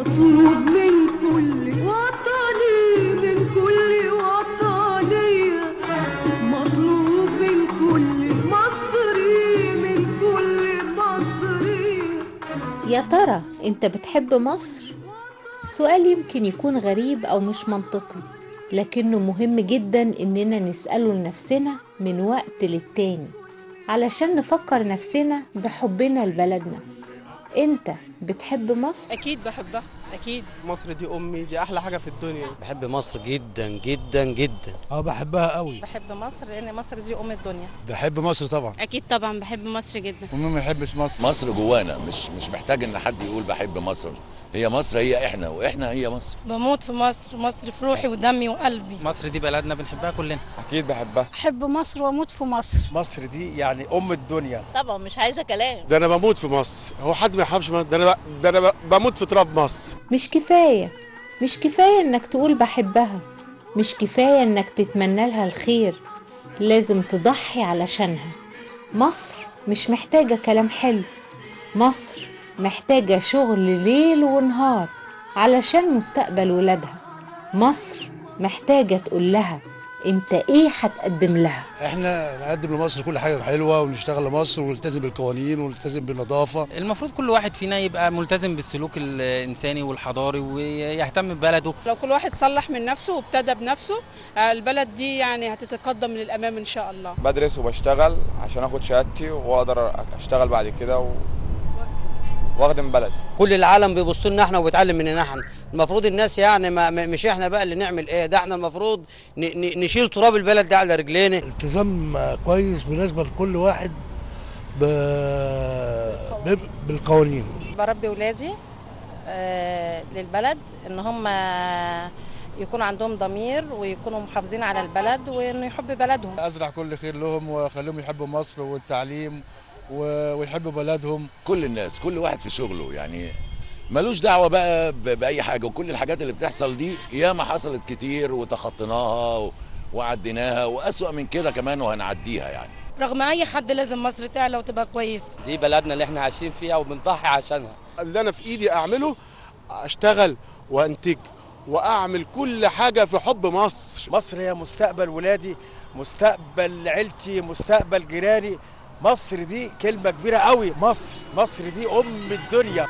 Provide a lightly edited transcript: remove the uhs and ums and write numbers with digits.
مطلوب من كل وطني، من كل وطنية، مطلوب من كل مصري، من كل مصري. يا ترى انت بتحب مصر؟ سؤال يمكن يكون غريب او مش منطقي، لكنه مهم جدا اننا نسأله لنفسنا من وقت للتاني علشان نفكر نفسنا بحبنا لبلدنا. انت بتحب مصر؟ اكيد بحبها، اكيد. مصر دي امي، دي احلى حاجه في الدنيا. بحب مصر جدا جدا جدا. بحبها قوي. بحب مصر لان مصر دي ام الدنيا. بحب مصر طبعا. اكيد طبعا بحب مصر جدا. ومين ما يحبش مصر؟ مصر جوانا، مش محتاج ان حد يقول بحب مصر. هي مصر هي احنا، واحنا هي مصر. بموت في مصر، مصر في روحي ودمي وقلبي. مصر دي بلدنا بنحبها كلنا. اكيد بحبها. احب مصر واموت في مصر. مصر دي يعني ام الدنيا. طبعا مش عايزه كلام. ده انا بموت في مصر، هو حد ما يحبش مصر؟ ده انا بموت في تراب مصر. مش كفاية انك تقول بحبها، مش كفاية انك تتمنى لها الخير، لازم تضحي علشانها. مصر مش محتاجة كلام حلو، مصر محتاجة شغل ليل ونهار علشان مستقبل ولادها. مصر محتاجة تقول لها انت ايه هتقدم لها. احنا نقدم لمصر كل حاجه حلوه، ونشتغل لمصر ونلتزم بالقوانين ونلتزم بالنظافه. المفروض كل واحد فينا يبقى ملتزم بالسلوك الإنساني والحضاري ويهتم ببلده. لو كل واحد صلح من نفسه وابتدى بنفسه، البلد دي يعني هتتقدم للامام ان شاء الله. بدرس وبشتغل عشان اخد شهادتي واقدر اشتغل بعد كده واخدم بلدي. كل العالم بيبص لنا احنا وبيتعلم مننا احنا. المفروض الناس يعني مش احنا بقى اللي نعمل ايه، ده احنا المفروض نشيل تراب البلد ده على رجلينا. التزام كويس بالنسبه لكل واحد بالقوانين. بربي ولادي للبلد، ان هم يكونوا عندهم ضمير ويكونوا محافظين على البلد وانه يحبوا بلدهم. ازرع كل خير لهم واخليهم يحبوا مصر والتعليم ويحبوا بلدهم. كل الناس، كل واحد في شغله، يعني ملوش دعوة بقى بأي حاجة. وكل الحاجات اللي بتحصل دي ياما حصلت كتير وتخطيناها وعديناها، وأسوأ من كده كمان وهنعديها يعني. رغم اي حد لازم مصر تعلى وتبقى كويس. دي بلدنا اللي احنا عايشين فيها وبنضحي عشانها. اللي انا في ايدي اعمله، اشتغل وانتج واعمل كل حاجه في حب مصر. مصر هي مستقبل ولادي، مستقبل عيلتي، مستقبل جيراني. مصر دي كلمه كبيره قوي. مصر دي ام الدنيا.